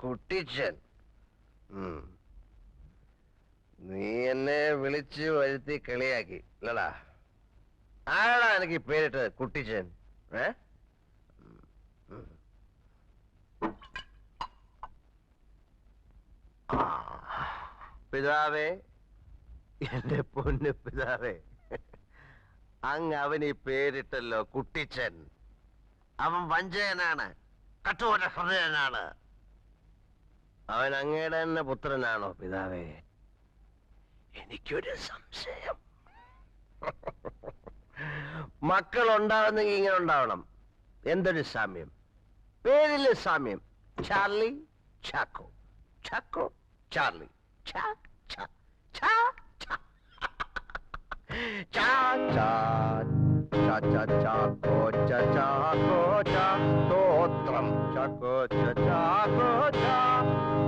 കുട്ടിച്ചൻ. നീ എന്നെ വിളിച്ചു വരുത്തി കളിയാക്കി അല്ലടാ? ആരാടാ എനിക്ക് പേരിട്ടത് കുട്ടിച്ചൻ? പിതാവേ, എന്റെ പൊന്നു പിതാവേ, അങ്ങ് അവന് ഈ പേരിട്ടല്ലോ കുട്ടിച്ചൻ. അവൻ വഞ്ചകനാണ്, കഠോര ഹൃദയനാണ്. അവൻ അങ്ങയുടെ തന്നെ പുത്രനാണോ പിതാവേ? എനിക്കൊരു സംശയം. മക്കൾ ഉണ്ടാവുന്നെങ്കിൽ ഇങ്ങനെ ഉണ്ടാവണം. എന്തൊരു സാമ്യം, പേരില് സാമ്യം. Charlie, Chacko, Chacko, Charlie. സ്തോത്രം ചാക്കോ ചാക്കോ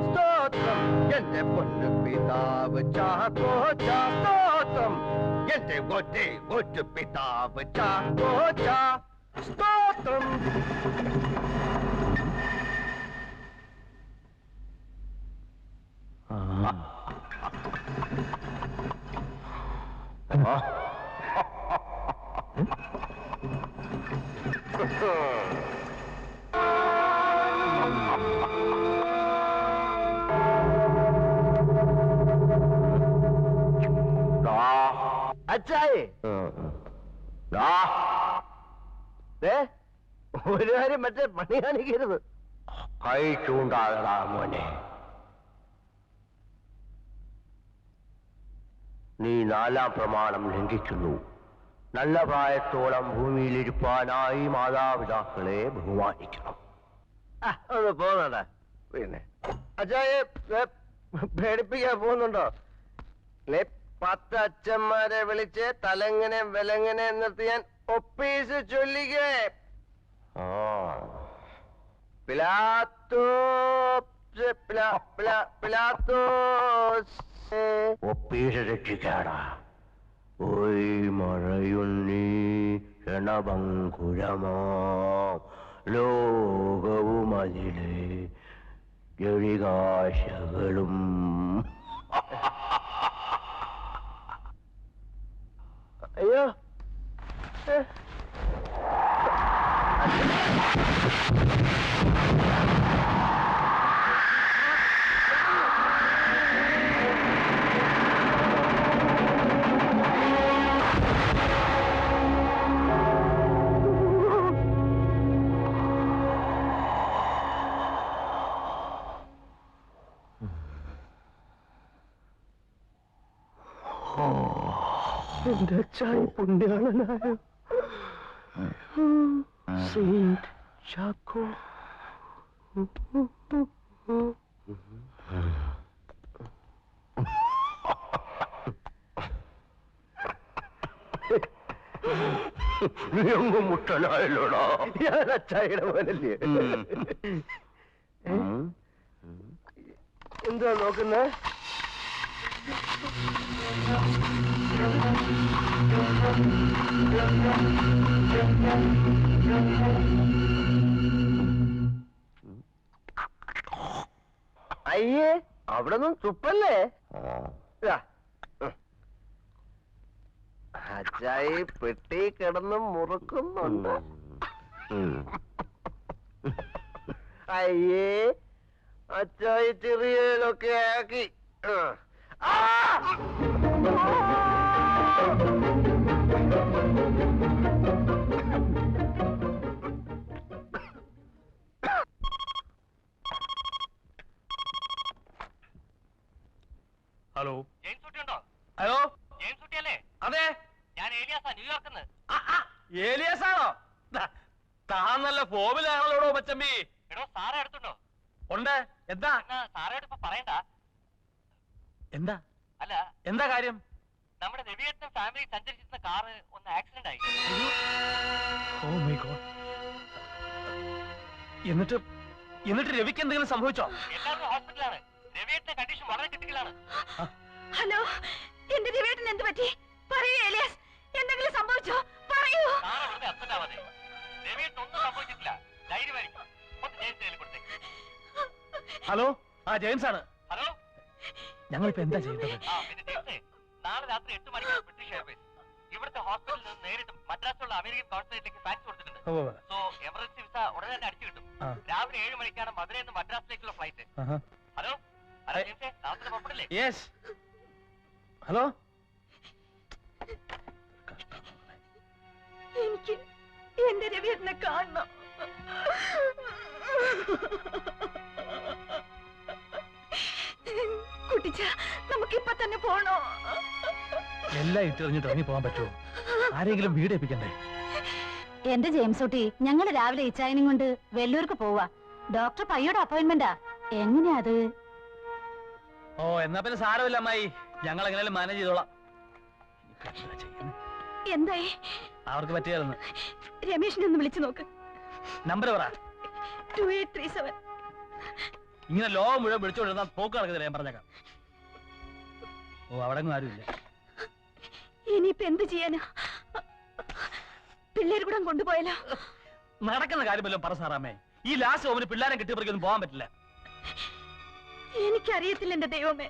സ്തോത്രം എന്റെ പൊന്നു പിതാവ് ചാക്കോ സ്തോത്രം എന്റെ ഒറ്റ പിതാവ് ചാക്കോ സ്തോത്രം. അച്ചായി, ഒരു കാര്യം മറ്റേ പണി കാണിക്കരുത്. കൈ ചൂണ്ടാകടാ മോനെ. നീ 4-ാം പ്രമാണം ലംഘിക്കുന്നു. നല്ല പ്രായത്തോളം ഭൂമിയിലിരിപ്പാനായി മാതാപിതാക്കളെ ബഹുമാനിക്കണം. ഒന്ന് പോകുന്നുണ്ട. പിന്നെ അച്ചായെ പേടിപ്പിക്കാൻ പോകുന്നുണ്ടോ? 10 അച്ഛന്മാരെ വിളിച്ച് തലങ്ങനെ വിലങ്ങനെ നിർത്തി ഞാൻ ഒപ്പീസ് ചൊല്ലിക്കേ. ഒപ്പീസ് രക്ഷിക്കാടാ. ഓയ് മഴയുണ്ണി ക്ഷണഭങ്കുരമോ ലോകവും അതിലെ ജളികാശകളും. അയ്യോ, എന്റെ അച്ചായി പുണ്യാളനായ സെയിന്റ് ചാക്കോ. നീങ്ങും മുട്ടനായല്ലോടാ. ഞാൻ അച്ചായിയുടെ മോനല്ലേ. എന്താ നോക്കുന്നേ? അയ്യേ, അവിടെ നിന്നും തുപ്പല്ലേ. അച്ചായി പെട്ടി കിടന്ന് മുറുക്കുന്നുണ്ട്. അയ്യേ, അച്ചായി ചെറിയലൊക്കെ ആക്കി. ഹലോ, ജെയിംസ് കുട്ടി ഉണ്ടോ? ഹലോ, ജെയിംസ് കുട്ടി അല്ലേ? അതെ, ഞാൻ ഏലിയാസാ, ന്യൂയോർക്കിന്ന്. ഏലിയാസാണോ? താൻ നല്ല ഫോമിലാണല്ലോടോ മച്ചമ്പി. എടോ, സാറേ അടുത്തുണ്ടോ? ഉണ്ട്. എന്താ? സാറേട് ഇപ്പൊ പറയണ്ട. എന്താ? അല്ല, എന്താ കാര്യം? നമ്മുടെ രവിയേട്ടനും ഫാമിലി സഞ്ചരിച്ചിരുന്ന കാറ് ഒന്ന് ആക്സിഡന്റ് ആയി. Oh my god. എന്നിട്ട് രവിക്ക് എന്തെങ്കിലും സംഭവിച്ചോ? എല്ലാവരും ഹോസ്പിറ്റലാണ്. രവിയേട്ടന്റെ കണ്ടീഷൻ വളരെ ക്രിട്ടിക്കലാണ്. ഹലോ, എന്റെ രവിയേട്ടൻ എന്ത് പറ്റി? പറയൂ ഏലിയാസ്, എന്തെങ്കിലും സംഭവിച്ചോ? പറയൂ. സാറ് വെറുതെ അപ്സെറ്റ് ആവാതെ. രവിയേട്ടൻ ഒന്നും സംഭവിച്ചിട്ടില്ല, ധൈര്യമായിരിക്കും. ഒന്ന് ജയിച്ചു കൊടുത്തേ. ഹലോ, ആ ജെയിംസ് ആണ്. ഹലോ. ഞങ്ങളിപ്പോ എന്താ ചെയ്യേണ്ടത്? പിന്നെ ജെയിംസേ, നാളെ രാത്രി 8 മണിക്കാണ് ബ്രിട്ടീഷ് എയർവേസ് ഇവിടുത്തെ ഹോസ്പിറ്റലിൽ നിന്ന് നേരിട്ട് മദ്രാസിലുള്ള അമേരിക്കൻ കോൺസുലേറ്റിലേക്ക് ഫാക്സ് കൊടുത്തിട്ടുണ്ട്. സോ എമർജൻസി വിസ ഉടനെ തന്നെ അടിച്ചു കിട്ടും. രാവിലെ 7 മണിക്കാണ് മധുരയിൽ നിന്ന് മദ്രാസിലേക്കുള്ള ഫ്ലൈറ്റ്. ഹലോ ഹലോ ജെയിംസേ, രാത്രി പുറപ്പെടില്ലേ? യെസ്. ഹലോ. എനിക്ക് എന്റെ രവിയേട്ടനെ കാണണം. കുട്ടിച്ച, നമുക്ക് ഇപ്പൊ തന്നെ പോണോ? എല്ലാം ഇട്ടെറിഞ്ഞിട്ട് ഇറങ്ങി പോകാൻ പറ്റുമോ? ആരെങ്കിലും വീട് ഏൽപ്പിക്കണ്ടേ? എന്റെ ജെയിംസ് കുട്ടി, ഞങ്ങള് രാവിലെ ഇച്ചായനും കൊണ്ട് വെല്ലൂർക്ക് പോവാ. ഡോക്ടർ പയ്യോടെ അപ്പോയിന്റ്മെന്റാ. എങ്ങനെയാ അത്? ഓ, എന്നാ പിന്നെ സാരമില്ല അമ്മായി, ഞങ്ങൾ എങ്ങനെയാലും മാനേജ് ചെയ്തോളാം. എന്തായി? അവർക്ക് പറ്റിയായിരുന്നു. രമേശിനെ ഒന്ന് വിളിച്ചു നോക്ക്. നമ്പർ പറ. 2837. ഇങ്ങനെ ലോകം മുഴുവൻ വിളിച്ചോണ്ടിരുന്ന പോക്ക് നടക്കുന്നില്ല, ഞാൻ പറഞ്ഞേക്കാം. ഓ, അവിടെ ആരുമില്ല. ഇനിയിപ്പോ എന്ത് ചെയ്യാനാ? പിള്ളേർ കൂടെ കൊണ്ടുപോയാലോ? നടക്കുന്ന കാര്യമല്ലോ പറ സാറാമേ. ഈ ലാസ്റ്റ് ഓമിന് പിള്ളേരെ കിട്ടിയപ്പോഴേക്കൊന്നും പോകാൻ പറ്റില്ല. എനിക്കറിയത്തില്ല എന്റെ ദൈവമേ.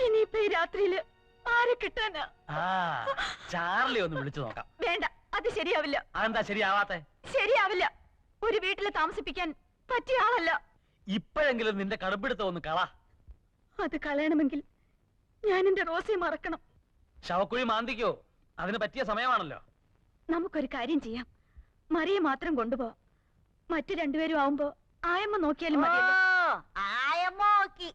ഇനിയിപ്പോ ഈ രാത്രിയില് ആരെ കിട്ടാനാ? ആ, ചാർലി ഒന്ന് വിളിച്ചു നോക്കാം. വേണ്ട, അത് ശരിയാവില്ല. അതെന്താ ശരിയാവാത്തെ? ശരിയാവില്ല. ഒരു വീട്ടില് താമസിപ്പിക്കാൻ പറ്റിയ ആളല്ല. ഇപ്പോഴെങ്കിലും നിന്റെ കടുപ്പിടുത്തം ഒന്ന് കള. അത് കളയണമെങ്കിൽ ഞാൻ എന്റെ റോസയെ മറക്കണം. ശവക്കുഴി മാന്തിക്കോ? അതിന് പറ്റിയ സമയമാണല്ലോ. നമുക്കൊരു കാര്യം ചെയ്യാം. മറിയെ മാത്രം കൊണ്ടുപോ. മറ്റു രണ്ടുപേരും ആവുമ്പോ ആയമ്മ നോക്കിയാലും മതിയല്ലോ. ആയമ്മ നോക്കി.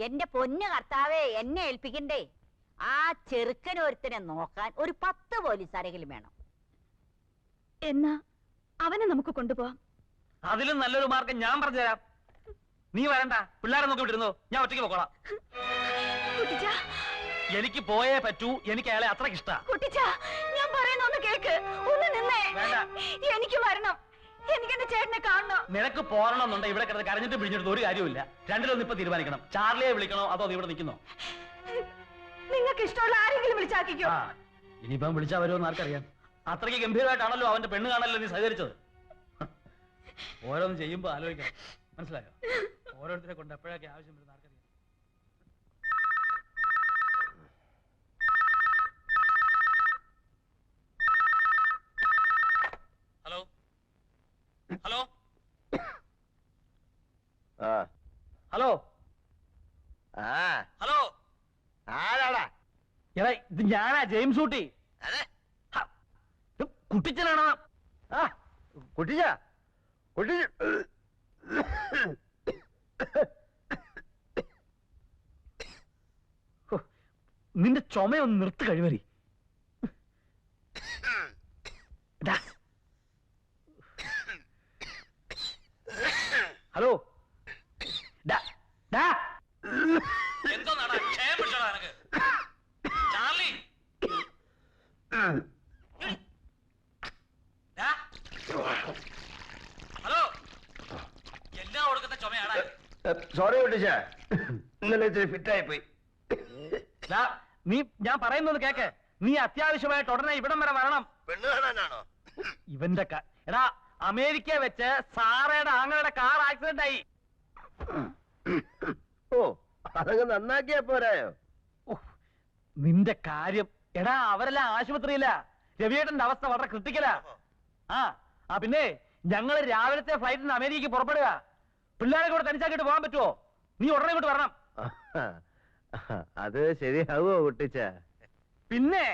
എന്റെ പൊന്നു കർത്താവേ, എന്നെ ഏൽപ്പിക്കണ്ടേ? ആ ചെറുക്കനൊരുത്തനെ നോക്കാൻ ഒരു 10 പോലീസുകാരെങ്കിലും വേണം. എന്നാ അവനെ നമുക്ക് കൊണ്ടുപോവാം. അതിലും നല്ലൊരു മാർഗം ഞാൻ പറഞ്ഞുതരാം. നീ വരണ്ട, പിള്ളേരെ നോക്കി വിട്ടിരുന്നോ, ഞാൻ ഒറ്റയ്ക്ക് പോക്കോളാം. കുട്ടിച്ചാ, എനിക്ക് പോയേ പറ്റൂ. എനിക്ക് അയാളെ അത്രയ്ക്ക് ഇഷ്ടാ. കുട്ടിച്ചാ, ഞാൻ പറയുന്നൊന്ന് കേക്ക്. ഒന്ന് നിന്നേ. വേണ്ട. എനിക്ക് വരണം. എനിക്ക് എന്റെ ചേട്ടനെ കാണണം. നിനക്ക് പോരണമെന്നുണ്ടെ ഇവിടെ കിടന്ന് കരഞ്ഞിട്ട് പിടിഞ്ഞിട്ട് ഒരു കാര്യമില്ല. രണ്ടിലൊന്നും ഇപ്പൊ തീരുമാനിക്കണം. ചാർലിയെ വിളിക്കണോ അതോ നീ ഇവിടെ നിൽക്കുന്നോ? നിങ്ങൾക്ക് ഇഷ്ടമുള്ള ആരെങ്കിലും വിളിച്ചാക്കിക്കോ. ഇനിയിപ്പം വിളിച്ചാ വരുമെന്ന് ആർക്കറിയാം. അത്രയ്ക്ക് ഗംഭീരമായിട്ടാണല്ലോ അവന്റെ പെണ്ണ് കാണല്ലോ നീ സഹകരിച്ചത്. ഓരോന്ന് ചെയ്യുമ്പോ ആലോചിക്കണം, മനസ്സിലായോ? ഓരോരുത്തരെ കൊണ്ട് എപ്പോഴൊക്കെ ആവശ്യം വരുന്ന ആർക്കറിയാം. Hello hello hello. ഹലോ. ആരാടാ? എടാ, ഇത് ഞാനാ, ജെയിംസ് ഊട്ടി. കുട്ടിച്ചനാണോ? കുട്ടിച്ച കുട്ടിച്ച നിന്റെ ചുമയൊന്ന് നിർത്ത് കഴിവരി. ഹലോ. Charlie, hello. എല്ലാം കൊടുക്കുന്ന ചുമയാടാ. സോറി കുട്ടിച്ച, ഇന്നലെ ഇച്ചിരി ഫിറ്റായി പോയി. നീ ഞാൻ പറയുന്നത് കേക്ക്. നീ അത്യാവശ്യമായിട്ട് ഉടനെ ഇവിടം വരെ വരണം. പെണ്ണ് കാണാനാണോ? ഇവന്റെ എടാ, അമേരിക്ക വെച്ച് സാറയുടെ ആങ്ങളുടെ കാർ ആക്സിഡന്റ് ആയി. ഓ, അതങ്ങ് നന്നാക്കിയാ പോരായോ? നിന്റെ കാര്യം എടാ, അവരെല്ലാം ആശുപത്രിയില്ല. രവിയേട്ടന്റെ അവസ്ഥ വളരെ ക്രിട്ടിക്കലാ. പിന്നെ ഞങ്ങള് രാവിലത്തെ ഫ്ലൈറ്റിന് അമേരിക്കക്ക് പുറപ്പെടുക. പിള്ളേരെ കൂടെ തനിച്ചാക്കിട്ട് പോകാൻ പറ്റുമോ? നീ ഉടനെ ഇങ്ങോട്ട് വരണം. അത് ശരിയാവോ കുട്ടിച്ച? പിന്നെ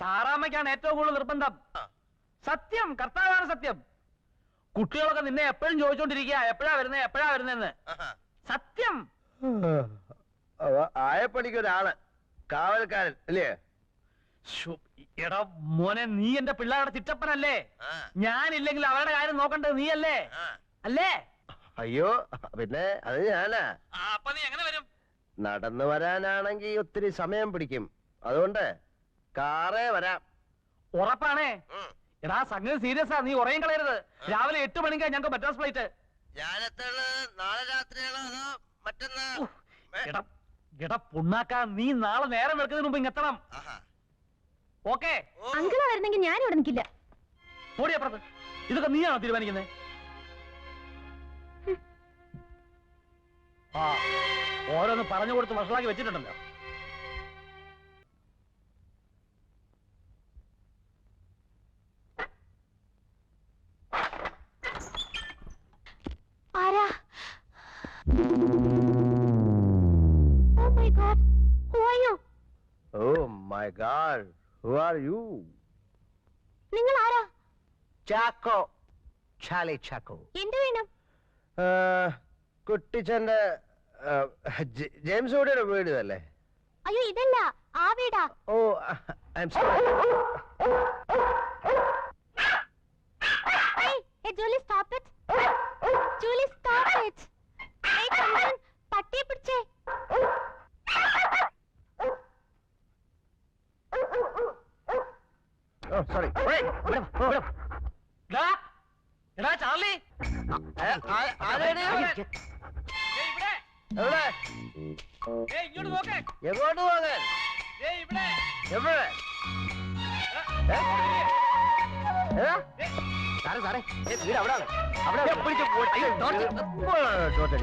സാറാമ്മയ്ക്കാണ് ഏറ്റവും കൂടുതൽ നിർബന്ധം. സത്യം, കർത്താവാണ് സത്യം. കുട്ടികളൊക്കെ നിന്നെ എപ്പോഴും ചോദിച്ചോണ്ടിരിക്കുക, എപ്പോഴാ വരുന്നേന്ന്. സത്യം. ആയപ്പണിക്കൊരാള്, കാവൽക്കാരൻ അല്ലേ? എടാ മോനെ, നീ എന്റെ പിള്ളേരുടെ ചിറ്റപ്പനല്ലേ? ഞാനില്ലെങ്കിൽ അവരുടെ കാര്യം നോക്കണ്ടത് നീയല്ലേ? അല്ലേ? അയ്യോ, പിന്നെ അത് ഞാനാ. അപ്പൊ നീ എങ്ങനെ വരും? നടന്നു വരാനാണെങ്കിൽ ഒത്തിരി സമയം പിടിക്കും. അതുകൊണ്ട് കാറേ വരാം. ഉറപ്പാണേ? എടാ, സംഗതി സീരിയസാ, നീ ഉറയും കളയരുത്. രാവിലെ 8 മണിക്കാ ഞങ്ങൾക്ക് മദ്രാസ് ഫ്ലൈറ്റ്. നാളെ രാത്രിയാണോ അതോ മറ്റന്നാ? എടാ പുണ്ണാക്ക, നീ നാളെ നേരം വെളുക്കുന്നതിന് മുമ്പ് ഇങ്ങെത്തണം. ഓക്കെ? അങ്കിളാ വരുന്നെങ്കിൽ ഞാൻ ഇവിടെ നിൽക്കില്ല. ഓടിയപ്പുറത്ത്. ഇതൊക്കെ നീയാണോ തീരുമാനിക്കുന്നത്? എന്റെ ദൈവമേ, ഇവൻ എന്നെ കൊല്ലും. എടാ, അമേരിക്ക വെച്ച് സാറയുടെ ആങ്ങളുടെ കാർ ആക്സിഡന്റ് ആയി. എന്റെ ദൈവമേ, ഇവൻ എന്നെ കൊല്ലും. എന്റെ ദൈവമേ, ഇവൻ എന്നെ കൊല്ലും. ഓടിയപ്പുറത്ത്. ഇതൊക്കെ നീയാണോ തീരുമാനിക്കുന്നത്? ഓരോന്ന് പറഞ്ഞു കൊടുത്ത് വഷളാക്കി വെച്ചിട്ടുണ്ടല്ലോ. ആരാ? Oh my God. Who are you? Oh my God, who are you? നിങ്ങൾ ആരാ? ചാക്കോ, ചാലി ചാക്കോ. എന്ത് വേണം? കുട്ടിച്ചന്റെ ജെയിംസ് ഓടിയുടെ വീട് അല്ലേ? അയ്യോ ഇതല്ല, ആ വീടാ. Oh I am sorry. Hey, hey Julie, stop it. Julie, stop it. Hey, come on. പട്ടിയെ പിടിച്ചേ. ഓ സോറി. എടാ ചാർലി, എവിടെ? ഇങ്ങോട്ട് നോക്കേ. എങ്ങോട്ട് പോകാൻ? ഇവിടെ എവിടെ? സാറേ സാറേ വീട് അവിടെ അവിടെ